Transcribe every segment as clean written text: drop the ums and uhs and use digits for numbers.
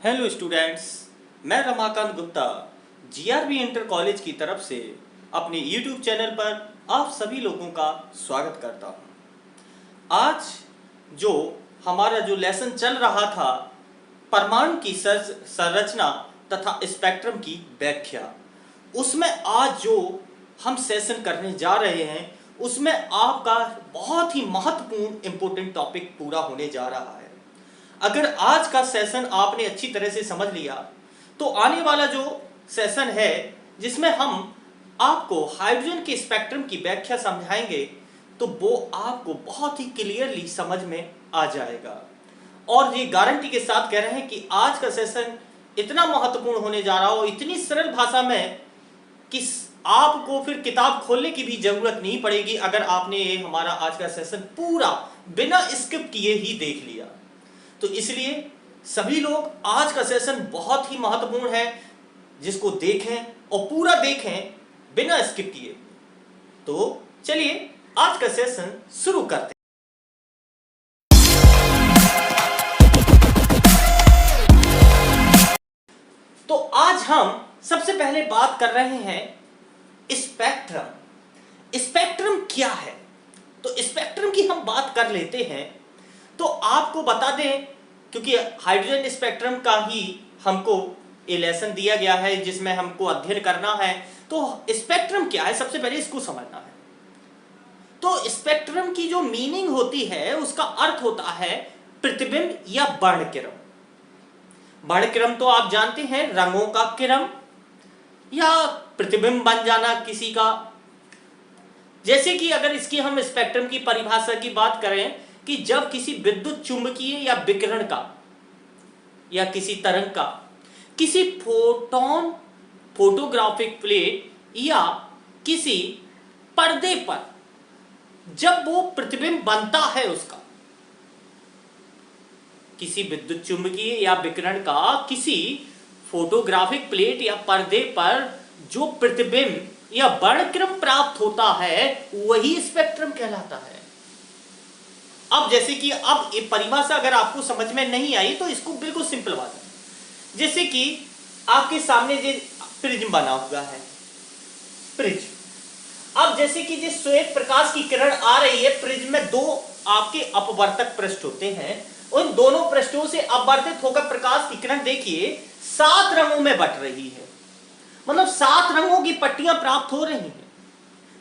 Hello students, मैं Ramakant Gupta GRB inter college की तरफ से अपने यूट्यूब चैनल पर आप सभी लोगों का स्वागत करता हूं। आज जो हमारा लेसन चल रहा था परमाणु की संरचना तथा स्पेक्ट्रम की व्याख्या, उसमें आज जो हम सेशन करने जा रहे हैं उसमें आपका बहुत ही महत्वपूर्ण इम्पोर्टेंट टॉपिक पूरा होने जा रहा है। अगर आज का सेशन आपने अच्छी तरह से समझ लिया तो आने वाला जो सेशन है जिसमें हम आपको हाइड्रोजन के स्पेक्ट्रम की व्याख्या समझाएंगे तो वो आपको बहुत ही क्लियरली समझ में आ जाएगा। और ये गारंटी के साथ कह रहे हैं कि आज का सेशन इतना महत्वपूर्ण होने जा रहा हो, इतनी सरल भाषा में कि आपको फिर किताब खोलने की भी जरूरत नहीं पड़ेगी अगर आपने ये हमारा आज का सेशन पूरा बिना स्किप किए ही देख लिया। तो इसलिए सभी लोग आज का सेशन बहुत ही महत्वपूर्ण है, जिसको देखें और पूरा देखें बिना स्किप किए। तो चलिए आज का सेशन शुरू करते हैं। तो आज हम सबसे पहले बात कर रहे हैं स्पेक्ट्रम। स्पेक्ट्रम क्या है? तो स्पेक्ट्रम की हम बात कर लेते हैं। तो आपको बता दें, क्योंकि हाइड्रोजन स्पेक्ट्रम का ही हमको ये लेसन दिया गया है जिसमें हमको अध्ययन करना है। तो स्पेक्ट्रम क्या है, सबसे पहले इसको समझना है। तो स्पेक्ट्रम की जो मीनिंग होती है उसका अर्थ होता है प्रतिबिंब या वर्णक्रम। वर्णक्रम तो आप जानते हैं, रंगों का क्रम या प्रतिबिंब बन जाना किसी का। जैसे कि अगर इसकी हम स्पेक्ट्रम की परिभाषा की बात करें कि जब किसी विद्युत चुंबकीय या विकिरण का या किसी तरंग का किसी फोटोन फोटोग्राफिक प्लेट या किसी पर्दे पर जब वो प्रतिबिंब बनता है, उसका किसी विद्युत चुंबकीय या विकिरण का किसी फोटोग्राफिक प्लेट या पर्दे पर जो प्रतिबिंब या वर्णक्रम प्राप्त होता है वही स्पेक्ट्रम कहलाता है। अब जैसे कि अब ये परिभाषा अगर आपको समझ में नहीं आई तो इसको बिल्कुल सिंपल बात है। जैसे कि आपके सामने जो प्रिज्म बना हुआ है, प्रिज्म। अब जैसे कि जो श्वेत प्रकाश की किरण आ रही है, प्रिज्म में दो आपके अपवर्तक पृष्ठ होते हैं। उन दोनों पृष्ठों से अपवर्तित होकर प्रकाश की किरण देखिए 7 रंगों में बट रही है, मतलब 7 रंगों की पट्टियां प्राप्त हो रही हैं,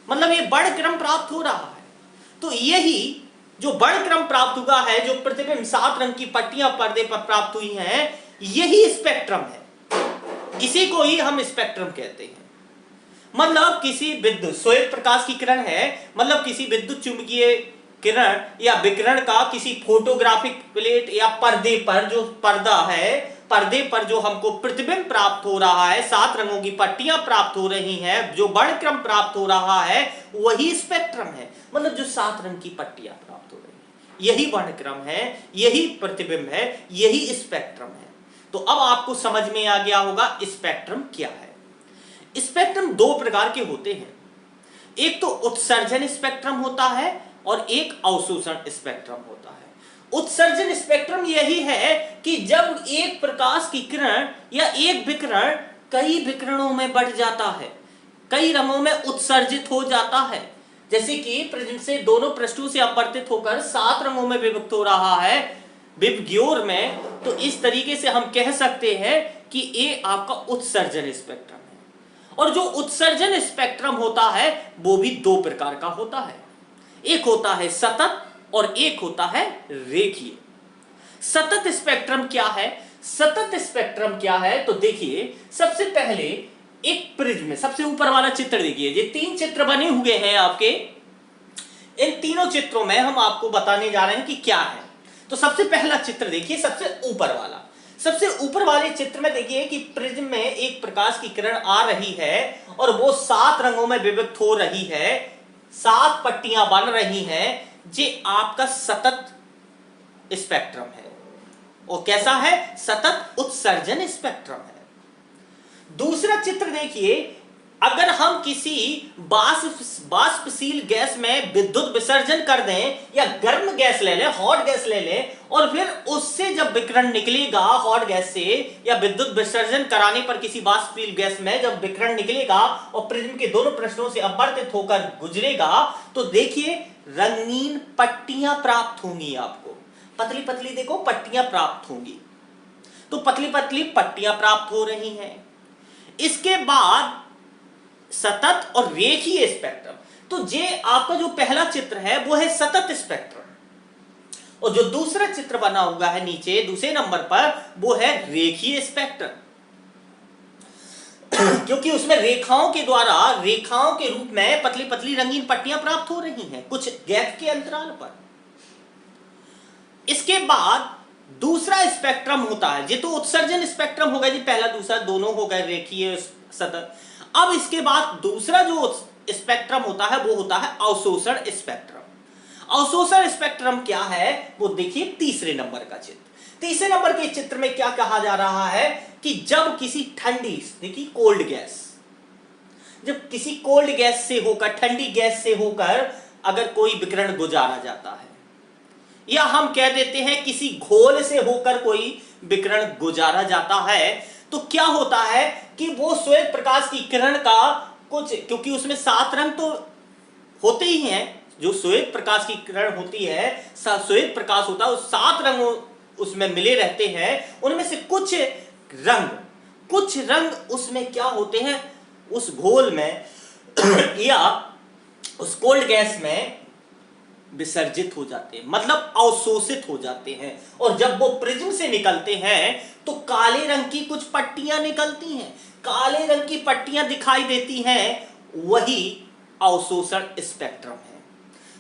मतलब ये वर्णक्रम प्राप्त हो रहा है। तो यही जो वर्णक्रम प्राप्त हुआ है, जो प्रतिबिंब 7 रंग की पट्टियां पर्दे पर प्राप्त हुई हैं, यही स्पेक्ट्रम है। इसी को ही हम स्पेक्ट्रम कहते हैं। मतलब किसी विद्युत श्वेत प्रकाश की किरण है, मतलब किसी विद्युत चुंबकीय किरण या विकिरण का किसी फोटोग्राफिक प्लेट या पर्दे पर जो पर्दा है, पर्दे पर जो हमको प्रतिबिंब प्राप्त हो रहा है, 7 रंगों की पट्टियां प्राप्त हो रही हैं, जो वर्णक्रम प्राप्त हो रहा है, वही स्पेक्ट्रम है। मतलब जो 7 रंग की पट्टियां प्राप्त हो रही हैं, यही वर्णक्रम है, यही प्रतिबिंब है, यही स्पेक्ट्रम है। तो अब आपको समझ में आ गया होगा स्पेक्ट्रम क्या है। स्पेक्ट्रम 2 प्रकार के होते हैं। एक तो उत्सर्जन स्पेक्ट्रम होता है और एक अवशोषण स्पेक्ट्रम होता है। उत्सर्जन स्पेक्ट्रम यही है कि जब एक प्रकाश की किरण या एक विकिरण कई विकिरणों में बढ़ जाता है, कई रंगों में उत्सर्जित हो जाता है। जैसे कि प्रिज्म से दोनों पृष्ठों से अपवर्तित होकर 7 रंगों में विभक्त हो रहा है विबग्योर में, तो इस तरीके से हम कह सकते हैं कि ये आपका उत्सर्जन स्पेक्ट्रम है। और जो उत्सर्जन स्पेक्ट्रम होता है वो भी 2 प्रकार का होता है। एक होता है सतत और एक होता है रेखीय। सतत स्पेक्ट्रम क्या है? सतत स्पेक्ट्रम क्या है तो देखिए, सबसे पहले एक प्रिज्म में सबसे ऊपर वाला चित्र देखिए। ये 3 चित्र बने हुए हैं आपके। इन तीनों चित्रों में हम आपको बताने जा रहे हैं कि क्या है। तो सबसे पहला चित्र देखिए, सबसे ऊपर वाला। सबसे ऊपर वाले चित्र में देखिए कि प्रिज्म में एक प्रकाश की किरण आ रही है और वो 7 रंगों में विभक्त हो रही है, 7 पट्टियां बन रही हैं। ये आपका सतत स्पेक्ट्रम है। और कैसा है? सतत उत्सर्जन स्पेक्ट्रम है। दूसरा चित्र देखिए, अगर हम किसी वाष्पशील गैस में विद्युत विसर्जन कर दें या गर्म गैस ले लें, हॉट गैस ले लें, और फिर उससे जब विकिरण निकलेगा हॉट गैस से या विद्युत विसर्जन कराने पर किसी वाष्पशील गैस में जब विकिरण निकलेगा और प्रिज्म के दोनों पृष्ठों से अपवर्तित होकर गुजरेगा तो देखिए रंगीन पट्टियां प्राप्त होंगी। आपको पतली पतली देखो पट्टियां प्राप्त होंगी। तो पतली पतली पट्टियां प्राप्त हो रही हैं। इसके बाद सतत और रेखीय स्पेक्ट्रम। तो ये आपका जो पहला चित्र है वो है सतत स्पेक्ट्रम और जो दूसरा चित्र बना हुआ है नीचे दूसरे नंबर पर वो है रेखीय स्पेक्ट्रम। क्योंकि उसमें रेखाओं के द्वारा रेखाओं के रूप में पतली पतली रंगीन पट्टियां प्राप्त हो रही हैं कुछ गैप के अंतराल पर। इसके बाद दूसरा स्पेक्ट्रम होता है, ये तो उत्सर्जन स्पेक्ट्रम होगा जी, पहला दूसरा दोनों हो गए रेखीय सतत। अब इसके बाद दूसरा जो स्पेक्ट्रम होता है वो होता है अवशोषण स्पेक्ट्रम। अवशोषण स्पेक्ट्रम क्या है वो देखिए तीसरे नंबर का चित्र। तीसरे नंबर के चित्र में क्या कहा जा रहा है कि जब किसी ठंडी, देखिए कोल्ड गैस, जब किसी कोल्ड गैस से होकर ठंडी गैस से होकर अगर कोई विकिरण गुजारा जाता है या हम कह देते हैं किसी घोल से होकर कोई विकिरण गुजारा जाता है तो क्या होता है कि वो श्वेत प्रकाश की किरण का कुछ, क्योंकि उसमें 7 रंग तो होते ही हैं, जो श्वेत प्रकाश की किरण होती है श्वेत प्रकाश होता है, 7 रंग उसमें मिले रहते हैं। उनमें से कुछ रंग उसमें क्या होते हैं उस घोल में या उस कोल्ड गैस में विसर्जित हो जाते हैं, मतलब अवशोषित हो जाते हैं। और जब वो प्रिज्म से निकलते हैं तो काले रंग की कुछ पट्टियां निकलती हैं, काले रंग की पट्टियां दिखाई देती हैं, वही अवशोषण स्पेक्ट्रम है।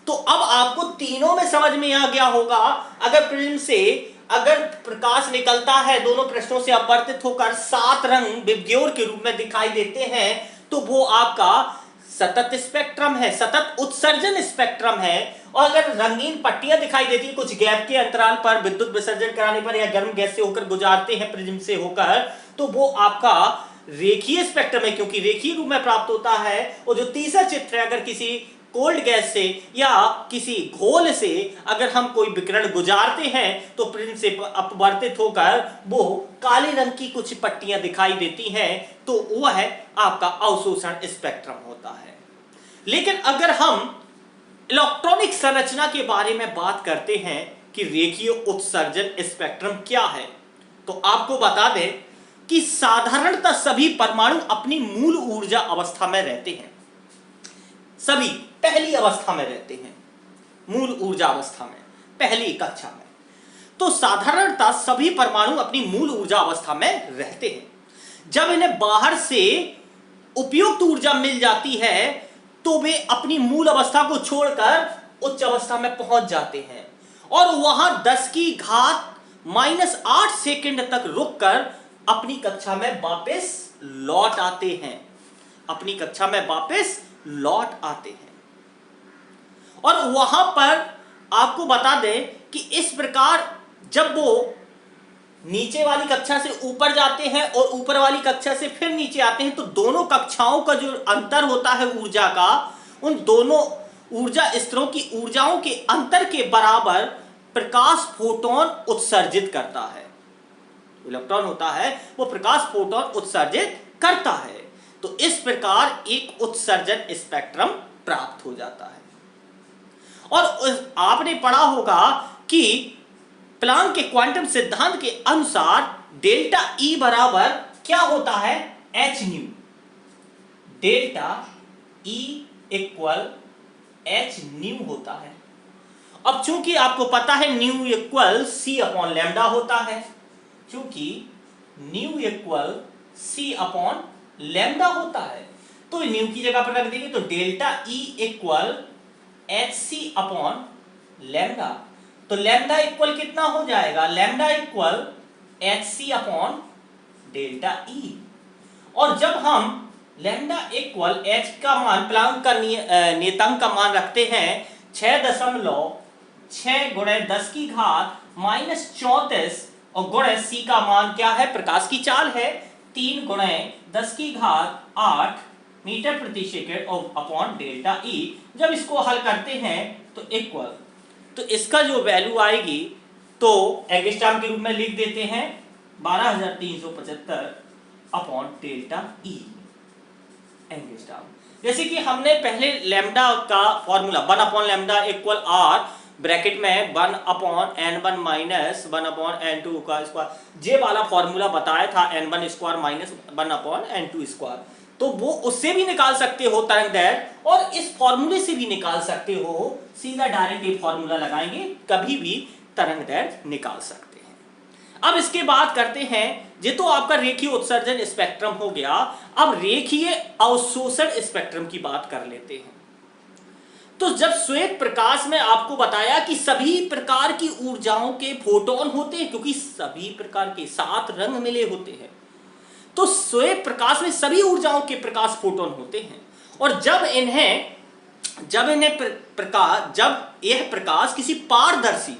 तो अब आपको तीनों में समझ में आ गया होगा, अगर प्रिज्म से अगर प्रकाश निकलता है दोनों पृष्ठों से अपवर्तित होकर 7 रंग विबग्योर के रूप में दिखाई देते हैं तो वो आपका सतत स्पेक्ट्रम है, सतत उत्सर्जन स्पेक्ट्रम है। और अगर रंगीन पट्टियां दिखाई देती है कुछ गैप के अंतराल पर विद्युत विसर्जन कराने पर या गर्म गैस से होकर गुजारते हैं प्रिज्म से होकर, तो वो आपका रेखीय स्पेक्ट्रम है क्योंकि रेखीय रूप में प्राप्त होता है। और जो तीसरा चित्र है, अगर किसी कोल्ड गैस से या किसी घोल से अगर हम कोई विकिरण गुजारते हैं तो प्रिज्म से अपवर्तित होकर वो काले रंग की कुछ पट्टियां दिखाई देती हैं, तो वह है आपका अवशोषण स्पेक्ट्रम होता है। लेकिन अगर हम इलेक्ट्रॉनिक संरचना के बारे में बात करते हैं कि रेखीय उत्सर्जन स्पेक्ट्रम क्या है, तो आपको बता दें कि साधारणतः सभी परमाणु अपनी मूल ऊर्जा अवस्था में रहते हैं, सभी पहली अवस्था में रहते हैं, मूल ऊर्जा अवस्था में पहली कक्षा में। तो साधारणतः सभी परमाणु अपनी मूल ऊर्जा अवस्था में रहते हैं। जब इन्हें बाहर से उपयुक्त ऊर्जा मिल जाती है तो वे अपनी मूल अवस्था को छोड़कर उच्च अवस्था में पहुंच जाते हैं और वहां 10 की घात -8 सेकंड तक रुककर अपनी कक्षा में वापस लौट आते हैं, अपनी कक्षा में वापस लौट आते हैं। और वहां पर आपको बता दें कि इस प्रकार जब वो नीचे वाली कक्षा से ऊपर जाते हैं और ऊपर वाली कक्षा से फिर नीचे आते हैं तो दोनों कक्षाओं का जो अंतर होता है ऊर्जा का, उन दोनों ऊर्जा स्तरों की ऊर्जाओं के अंतर के बराबर प्रकाश फोटोन उत्सर्जित करता है। इलेक्ट्रॉन होता है वो प्रकाश फोटोन उत्सर्जित करता है। तो इस प्रकार एक उत्सर्जन स्पेक्ट्रम प्राप्त हो जाता है। और आपने पढ़ा होगा कि प्लांक के क्वांटम सिद्धांत के अनुसार डेल्टा ई बराबर क्या होता है, h nu. Delta E equal h nu होता है। अब चूंकि आपको पता है nu equal c upon lambda होता है, चूंकि nu equal c upon lambda होता है तो न्यू की जगह पर रख देंगे तो delta E equal h c upon lambda. तो लैम्डा इक्वल कितना हो जाएगा, lambda equal h c upon delta E. और जब हम लैम्डा इक्वल एच का मान प्लांक का नियतांक का मान रखते हैं 6.6 गुणे 10 की घात -34 और गुणे सी का मान क्या है, प्रकाश की चाल है 3 गुणे 10 की घात 8 मीटर प्रति सेकेंड अपॉन डेल्टा ई। जब इसको हल करते हैं तो इक्वल, तो इसका जो वैल्यू आएगी तो एंगस्ट्रॉम के रूप में लिख देते हैं 12375 अपॉन डेल्टा ई एंगस्ट्रॉम। जैसे कि हमने पहले लैम्डा का formula 1 upon lambda equal R bracket में 1 upon n1 minus 1 upon n2 का स्क्वायर जे वाला फॉर्मूला बताया था, n1 square minus 1 upon n2 square, तो वो उससे भी निकाल सकते हो तरंग दैर्घ्य, और इस फॉर्मूले से भी निकाल सकते हो। सीधा डायरेक्ट ये फॉर्मूला लगाएंगे कभी भी तरंग दैर्घ्य निकाल सकते हैं। अब इसके बाद करते हैं, ये तो आपका रेखीय उत्सर्जन स्पेक्ट्रम हो गया। अब रेखीय अवशोषण स्पेक्ट्रम की बात कर लेते हैं। तो जब श्वेत प्रकाश में आपको बताया कि सभी प्रकार की ऊर्जाओं के फोटोन होते हैं, क्योंकि सभी प्रकार के 7 रंग मिले होते हैं, तो श्वेत प्रकाश में सभी ऊर्जाओं के प्रकाश फोटोन होते हैं। और जब यह प्रकाश किसी पारदर्शी,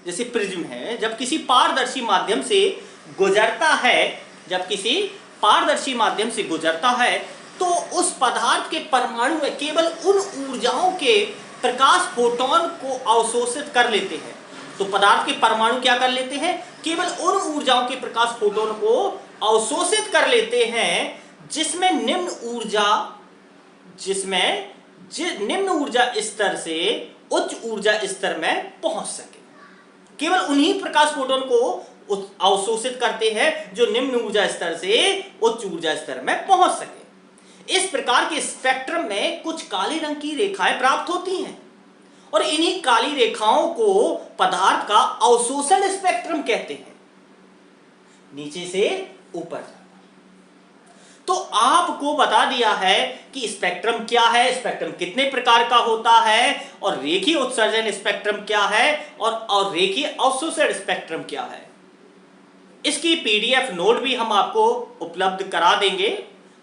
जैसे प्रिज्म है, जब किसी पारदर्शी माध्यम से गुजरता है, तो उस पदार्थ के परमाणु में केवल उन ऊर्जाओं के प्रकाश फोटोन को अवशोषित कर लेते हैं। तो पदार्थ के परमाणु क्या कर लेते हैं? केवल उन ऊर्जाओं के प्रकाश फोटोन को अवशोषित कर लेते हैं जिसमें निम्न ऊर्जा स्तर से उच्च ऊर्जा स्तर में पहुंच सके। केवल उन्हीं प्रकाश फोटोन को अवशोषित करते हैं जो निम्न ऊर्जा स्तर से उच्च ऊर्जा स्तर में पहुंच सके। इस प्रकार के स्पेक्ट्रम में कुछ काले रंग की रेखाएं प्राप्त होती हैं, और इन्हीं काली रेखाओं को पदार्थ का अवशोषण स्पेक्ट्रम कहते हैं। नीचे से ऊपर जाना। तो आपको बता दिया है कि स्पेक्ट्रम क्या है, स्पेक्ट्रम कितने प्रकार का होता है, और रेखीय उत्सर्जन स्पेक्ट्रम क्या है, और रेखीय अवशोषण स्पेक्ट्रम क्या है। इसकी पीडीएफ नोट भी हम आपको उपलब्ध करा देंगे।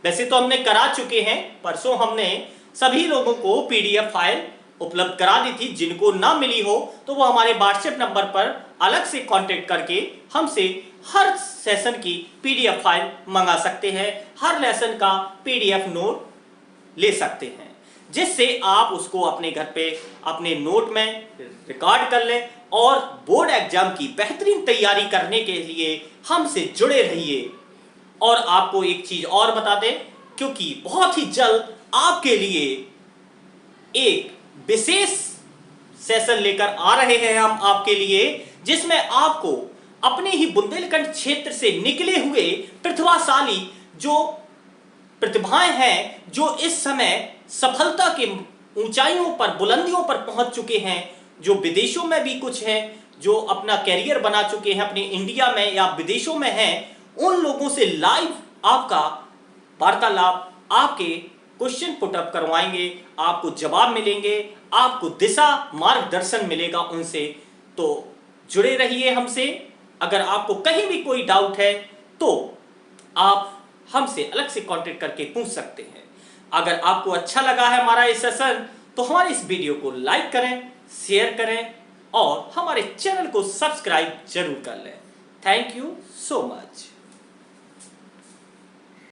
वैसे तो हमने करा चुके हैं, परसों हमने सभी लोगों को पीडीएफ फाइल उपलब्ध करा दी थी। जिनको ना मिली हो तो वो हमारे व्हाट्सएप नंबर पर अलग से कांटेक्ट करके हमसे हर सेशन की पीडीएफ फाइल मंगा सकते हैं, हर लेसन का पीडीएफ नोट ले सकते हैं, जिससे आप उसको अपने घर पे अपने नोट में रिकॉर्ड कर लें और बोर्ड एग्जाम की बेहतरीन तैयारी करने के लिए हमसे जुड़े रहिए। और आपको एक चीज और बता दें, क्योंकि बहुत ही जल्द आपके लिए एक विशेष सेशन लेकर आ रहे हैं हम आपके लिए, जिसमें आपको अपने ही बुंदेलखंड क्षेत्र से निकले हुए प्रतिभाशाली जो प्रतिभाएं हैं, जो इस समय सफलता के ऊंचाइयों पर, बुलंदियों पर पहुंच चुके हैं, जो विदेशों में भी कुछ हैं, जो अपना कैरियर बना चुके हैं अपने इंडिया में या विदेशों में हैं, उन लोगों से लाइव आपका वार्तालाप, आपके क्वेश्चन पुटअप करवाएंगे, आपको जवाब मिलेंगे, आपको दिशा मार्गदर्शन मिलेगा उनसे। तो जुड़े रहिए हमसे। अगर आपको कहीं भी कोई डाउट है तो आप हमसे अलग से कांटेक्ट करके पूछ सकते हैं। अगर आपको अच्छा लगा है हमारा ये सेशन, तो हमारे इस वीडियो को लाइक करें, शेयर करें और हमारे चैनल को सब्सक्राइब जरूर कर लें। Thank you so much.